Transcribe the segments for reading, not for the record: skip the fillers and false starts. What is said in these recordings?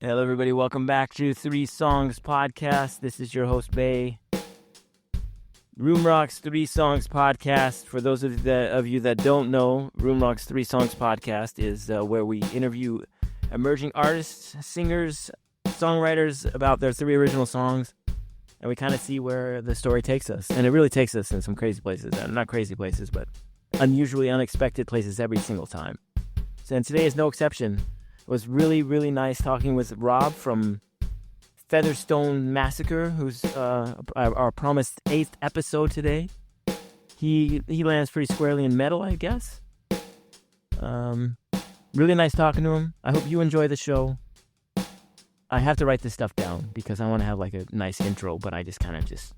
Hello, everybody. Welcome back to Three Songs Podcast. This is your host, Beah. RoomRock's Three Songs Podcast. For those of you that don't know, RoomRock's Three Songs Podcast is where we interview emerging artists, singers, songwriters about their three original songs, and we kind of see where the story takes us. And it really takes us in some crazy places. Not crazy places, but unusually unexpected places every single time. So, and today is no exception. It was really, really nice talking with Rob from Featherstone Massacre, who's our promised 8th episode today. He lands pretty squarely in metal, I guess. Really nice talking to him. I hope you enjoy the show. I have to write this stuff down because I want to have like a nice intro, but I just kind of just...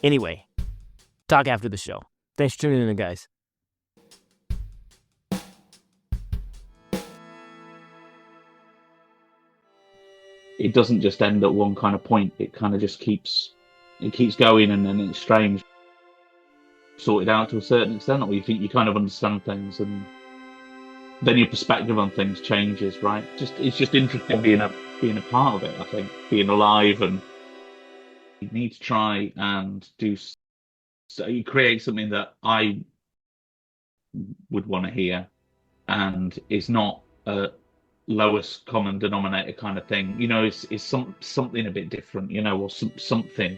Anyway, talk after the show. Thanks for tuning in, guys. It doesn't just end at one kind of point. It kind of just keeps going, and then it's strange. Sorted out to a certain extent, or you think you kind of understand things, and then your perspective on things changes, right? It's just interesting being a part of it. I think being alive, and you need to try and do. So you create something that I would want to hear, and is not a lowest common denominator kind of thing, is something a bit different, or something something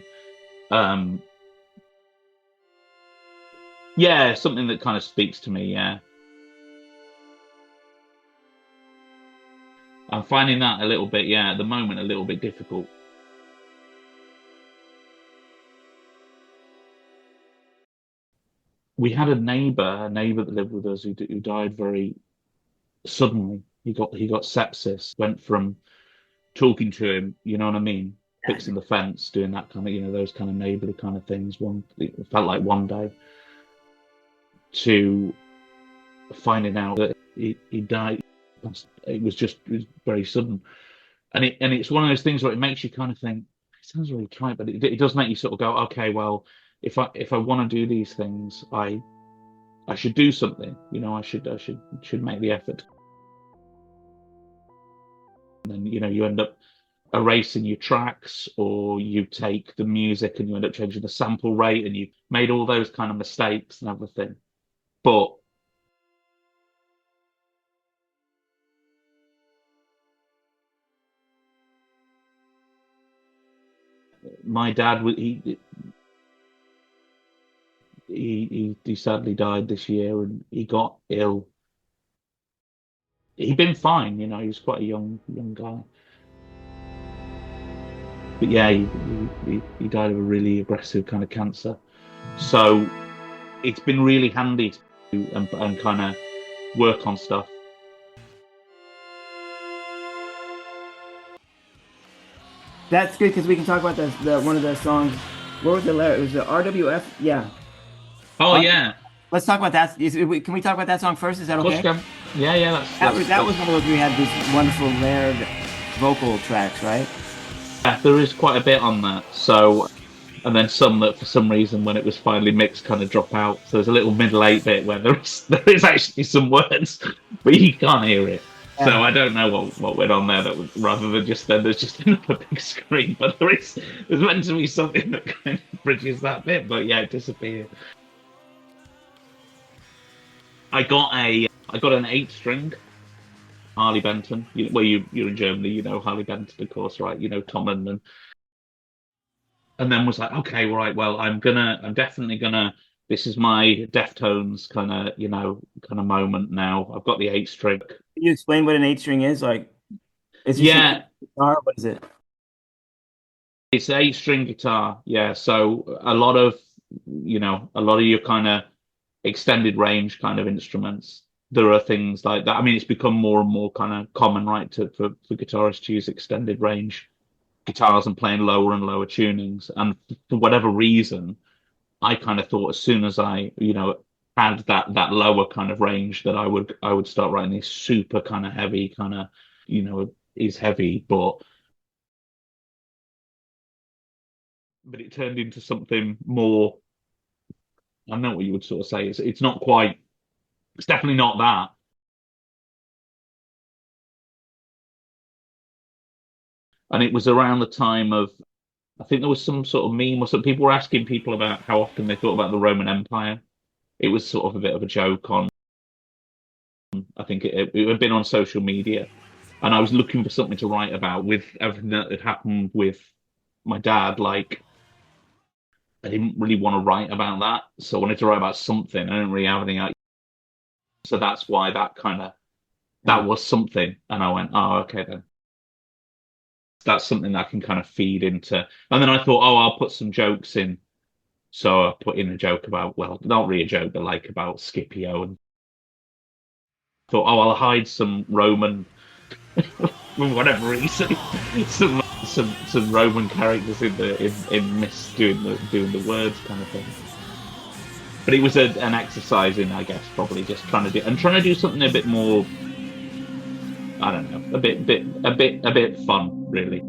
that kind of speaks to me. I'm finding that a little bit, at the moment, a little bit difficult. We had a neighbor that lived with us who died very suddenly. He got sepsis. Went from talking to him, you know what I mean, fixing the fence, doing that kind of, those kind of neighborly kind of things. It felt like one day, to finding out that he died. It was very sudden, and it's one of those things where it makes you kind of think. It sounds really trite, but it does make you sort of go, okay, well, if I want to do these things, I should do something. I should make the effort. And then, you end up erasing your tracks, or you take the music and you end up changing the sample rate, and you made all those kind of mistakes and everything. But my dad, he sadly died this year, and he got ill. He'd been fine, he was quite a young guy. But yeah, he died of a really aggressive kind of cancer. So it's been really handy to and kind of work on stuff. That's good because we can talk about the one of the songs. What was the lyric? It was the RWF. Yeah. Oh yeah. Let's talk about that. Can we talk about that song first? Is that okay? Yeah. That was one of those we had these wonderful layered vocal tracks, right? Yeah, there is quite a bit on that. So, and then some that for some reason when it was finally mixed kind of drop out. So there's a little middle 8 bit where there is actually some words, but you can't hear it. Yeah. So I don't know what went on there. That was, rather than just then there's just another big screen, but there's meant to be something that kind of bridges that bit, but yeah, it disappeared. I got an 8-string Harley Benton. You're in Germany, Harley Benton, of course, right? Tom and then was like, okay, right, well, I'm definitely gonna. This is my Deftones kind of moment now. I've got the 8-string. Can you explain what an 8-string is? Like, is it guitar? What is it? It's an 8-string guitar. Yeah. So a lot of your kind of extended range kind of instruments. There are things like that. I mean, it's become more and more kind of common, right, for guitarists to use extended range guitars and playing lower and lower tunings. And for whatever reason, I kind of thought as soon as I, had that lower kind of range that I would start writing these super kind of heavy kind of, is heavy, but it turned into something more. I don't know what you would sort of say. It's not quite. It's definitely not that. And it was around the time of, I think there was some sort of meme or some people were asking people about how often they thought about the Roman Empire. It was sort of a bit of a joke on, I think it had been on social media. And I was looking for something to write about with everything that had happened with my dad. Like, I didn't really want to write about that. So I wanted to write about something. I didn't really have anything out. So that's why that was something. And I went, oh, okay then. That's something that I can kind of feed into. And then I thought, oh, I'll put some jokes in. So I put in a joke about, well, not really a joke, but like about Scipio, and thought, oh, I'll hide some Roman, for whatever reason, some Roman characters in Miss doing the words kind of thing. But it was an exercise in, I guess, probably just trying to do something a bit more, I don't know, a bit fun, really.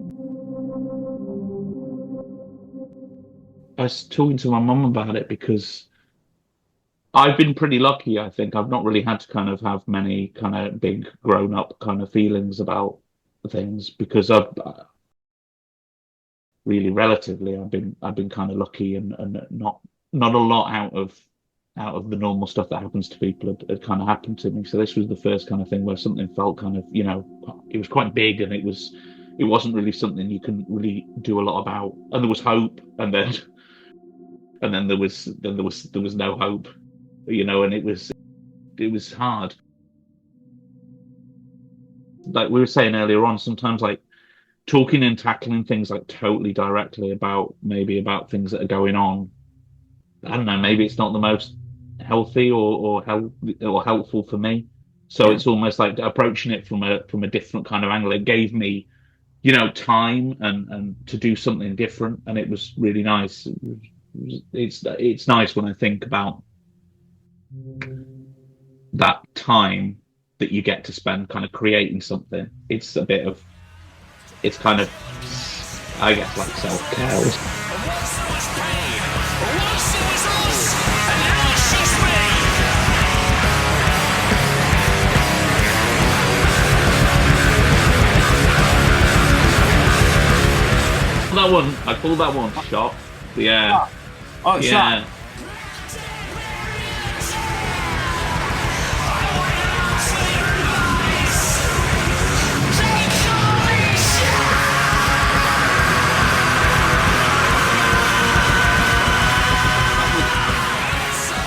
I was talking to my mum about it because I've been pretty lucky, I think. I've not really had to kind of have many kind of big grown up kind of feelings about things because I've really relatively I've been kind of lucky and not a lot out of the normal stuff that happens to people had kind of happened to me. So this was the first kind of thing where something felt kind of, it was quite big and it wasn't really something you can really do a lot about. And there was hope, and then there was no hope, and it was hard. Like we were saying earlier on, sometimes like talking and tackling things like totally directly about things that are going on. I don't know, maybe it's not the most healthy or helpful for me. So Yeah. it's almost like approaching it from a different kind of angle. It gave me, time and to do something different, and it was really nice. It's nice when I think about that time that you get to spend kind of creating something. It's kind of, I guess, like self-care. I call that one shot. Yeah. Oh, Yeah. shot.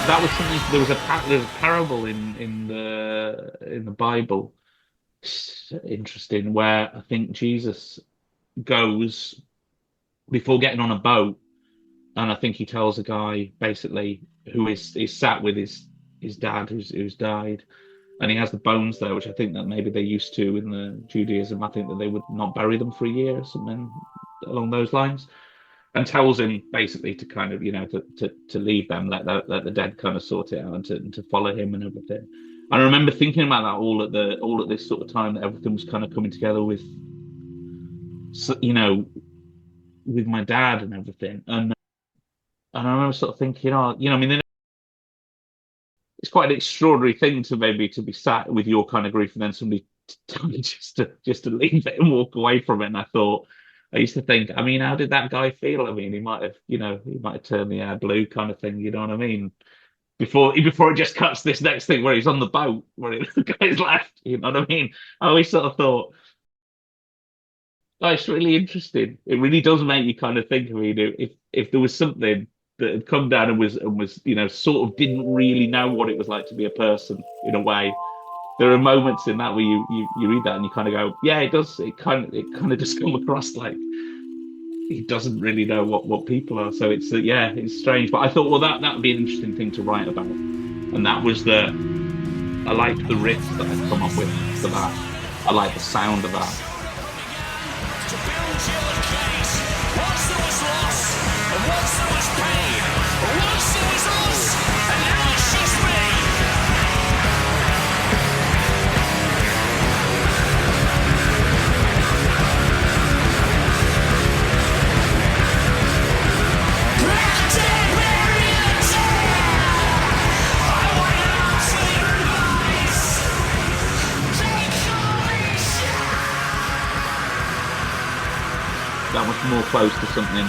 That was something. There's a parable in the Bible. It's interesting, where I think Jesus goes before getting on a boat, and I think he tells a guy basically who is sat with his dad who's died, and he has the bones there, which I think that maybe they used to in the Judaism. I think that they would not bury them for a year or something along those lines, and tells him basically to kind of to leave them, let the dead kind of sort it out, and to follow him and everything. And I remember thinking about that all at this sort of time, that everything was kind of coming together with with my dad and everything. And I remember sort of thinking, I mean, it's quite an extraordinary thing to be sat with your kind of grief, and then somebody tell me just to leave it and walk away from it. And I used to think, I mean, how did that guy feel? I mean, he might have turned the air blue, kind of thing. You know what I mean? Before it just cuts this next thing where he's on the boat, where the guy's left. You know what I mean? I always sort of thought, oh, it's really interesting. It really does make you kind of think. I mean, if there was something that had come down and was sort of didn't really know what it was like to be a person in a way. There are moments in that where you read that and you kind of go, yeah, it does. It kind of just come across like he doesn't really know what people are. So it's strange. But I thought, well, that would be an interesting thing to write about. And that was I liked the riff that I'd come up with for that. I like the sound of that. more close to something.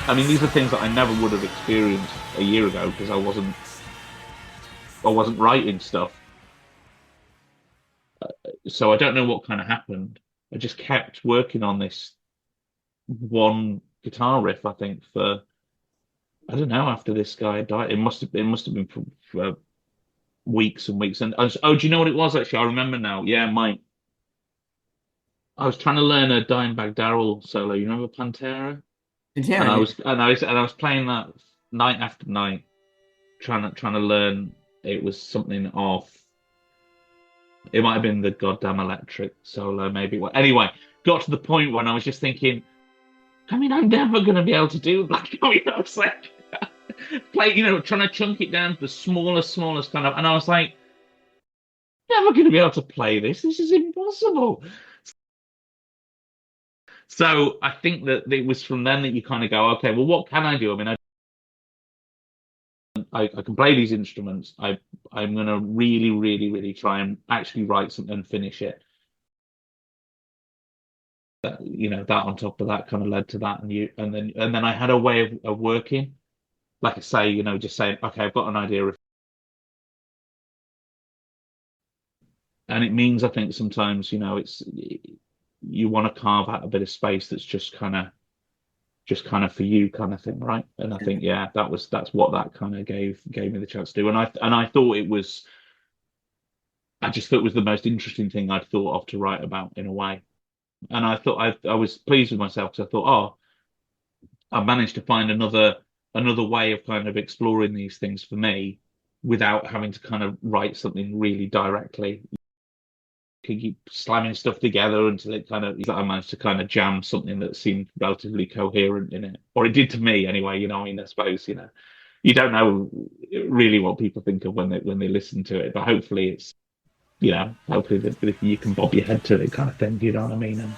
I mean, these are things that I never would have experienced a year ago because I wasn't writing stuff. So I don't know what kind of happened. I just kept working on this one guitar riff, I think, for I don't know, after this guy died. It must have been for weeks and weeks. And oh, do you know what it was actually? I remember now. Yeah, I was trying to learn a Dimebag Darrell solo. You remember Pantera? And I Yeah, was and I was and I was playing that night after night, trying to learn. It was something off. It might have been the goddamn electric solo, maybe. Well, anyway, got to the point when I was just thinking, I mean, I'm never going to be able to do that. It's like play, trying to chunk it down to the smallest kind of. And I was like, never going to be able to play this. This is impossible. So I think that it was from then that you kind of go, okay, well, what can I do? I mean, I can play these instruments. I'm going to really, really, really try and actually write something and finish it. That on top of that kind of led to that, and then I had a way of working. Like I say, just saying, okay, I've got an idea, and it means I think sometimes, it's you want to carve out a bit of space that's just kind of for you kind of thing, right? And I think, yeah, that's what that kind of gave me the chance to do. And I thought I just thought it was the most interesting thing I'd thought of to write about in a way. And I thought I was pleased with myself because I thought, oh, I managed to find another way of kind of exploring these things for me without having to kind of write something really directly. Could keep slamming stuff together until I managed to kind of jam something that seemed relatively coherent in it, or it did to me anyway. I mean, I suppose you don't know really what people think of when they listen to it, but hopefully hopefully that you can bob your head to it kind of thing. You know what I mean?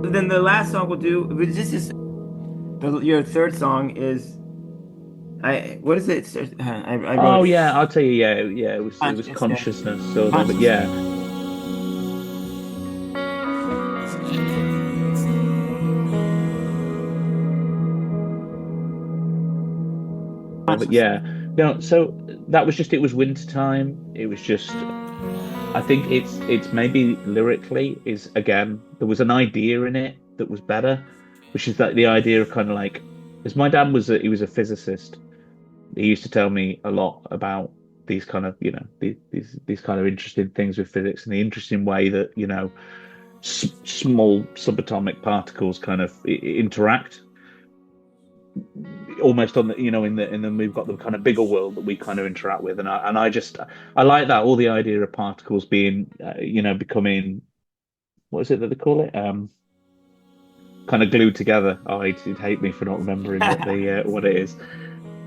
And then the last song we'll do. This is your third song is I. What is it? I wrote oh it. yeah, I'll tell you, yeah, it was Consciousness. consciousness. So but Consciousness. yeah, but Consciousness. yeah, so that was just it was winter time. It was just I think it's maybe lyrically is again there was an idea in it that was better, which is that the idea of kind of like because my dad he was a physicist. He used to tell me a lot about these kind of these kind of interesting things with physics and the interesting way that small subatomic particles kind of interact almost on the in the we've got the kind of bigger world that we kind of interact with and I like that all the idea of particles being becoming what is it that they call it kind of glued together. Oh, you'd hate me for not remembering what it is,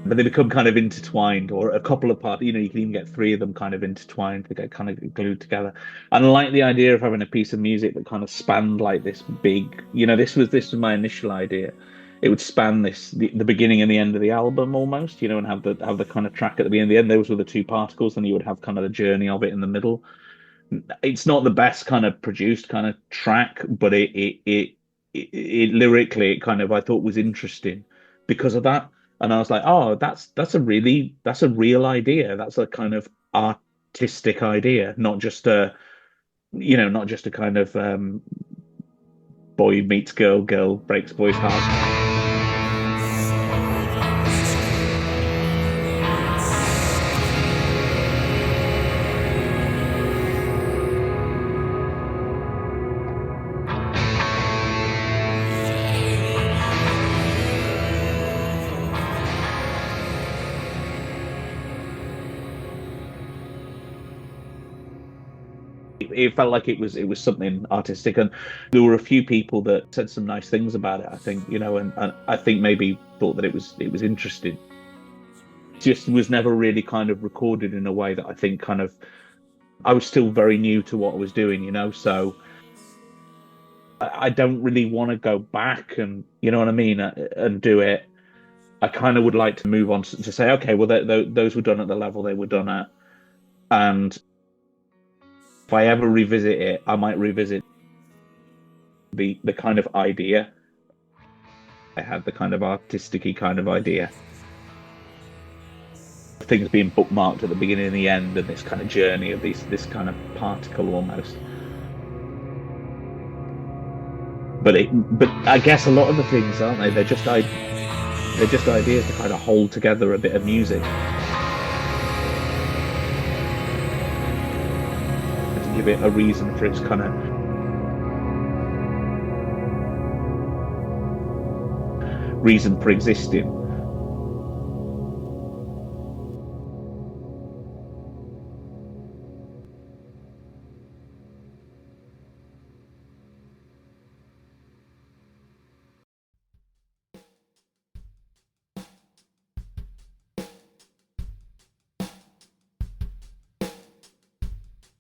but they become kind of intertwined or a couple of parts you can even get three of them kind of intertwined, they get kind of glued together. And I like the idea of having a piece of music that kind of spanned like this big this was my initial idea. It would span the beginning and the end of the album almost, and have the kind of track at the beginning and the end. Those were the two particles, and you would have kind of the journey of it in the middle. It's not the best kind of produced kind of track, but lyrically, it kind of I thought was interesting because of that. And I was like, oh, that's a real idea. That's a kind of artistic idea, not just a not just a kind of boy meets girl, girl breaks boy's heart. It felt like it was something artistic, and there were a few people that said some nice things about it. I think and I think maybe thought that it was interesting. Just was never really kind of recorded in a way that I think kind of I was still very new to what I was doing, so I don't really want to go back and you know what I mean and do it. I kind of would like to move on to say, okay, well, those were done at the level they were done at, and if I ever revisit it, I might revisit the kind of idea. I had the kind of artistic-y kind of idea. Things being bookmarked at the beginning and the end, and this kind of journey of this kind of particle almost. But I guess a lot of the things, aren't they? They're just ideas to kind of hold together a bit of music. Give it a reason for its kind of reason for existing.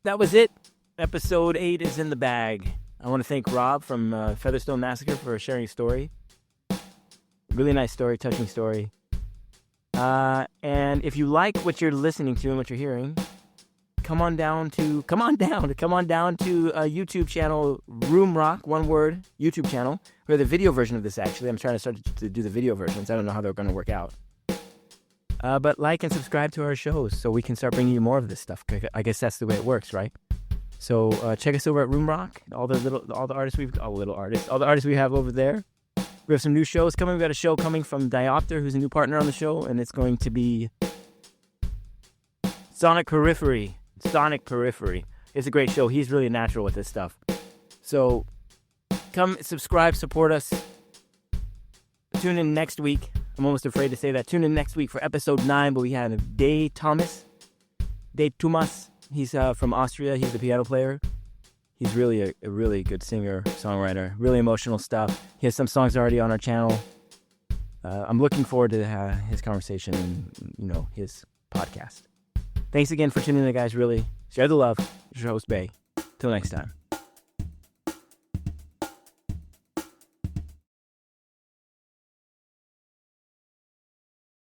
That was it. Episode 8 is in the bag. I want to thank Rob from Featherstone Massacre for sharing a story. Really nice story, touching story. And if you like what you're listening to and what you're hearing, come on down to a YouTube channel, RoomRock, one word, YouTube channel. We're the video version of this, actually. I'm trying to start to do the video versions. I don't know how they're going to work out. But like and subscribe to our shows so we can start bringing you more of this stuff. I guess that's the way it works, right? So check us over at RoomRock. All the artists we have over there. We have some new shows coming. We got a show coming from DIOPTER, who's a new partner on the show, and it's going to be Sonic Periphery. It's a great show. He's really natural with this stuff. So come subscribe, support us. Tune in next week. I'm almost afraid to say that. Tune in next week for episode 9, but we have Dave Thomas. He's from Austria. He's the piano player. He's really a really good singer, songwriter. Really emotional stuff. He has some songs already on our channel. I'm looking forward to his conversation and, his podcast. Thanks again for tuning in, guys. Really. Share the love. Your host, Beah. Till next time.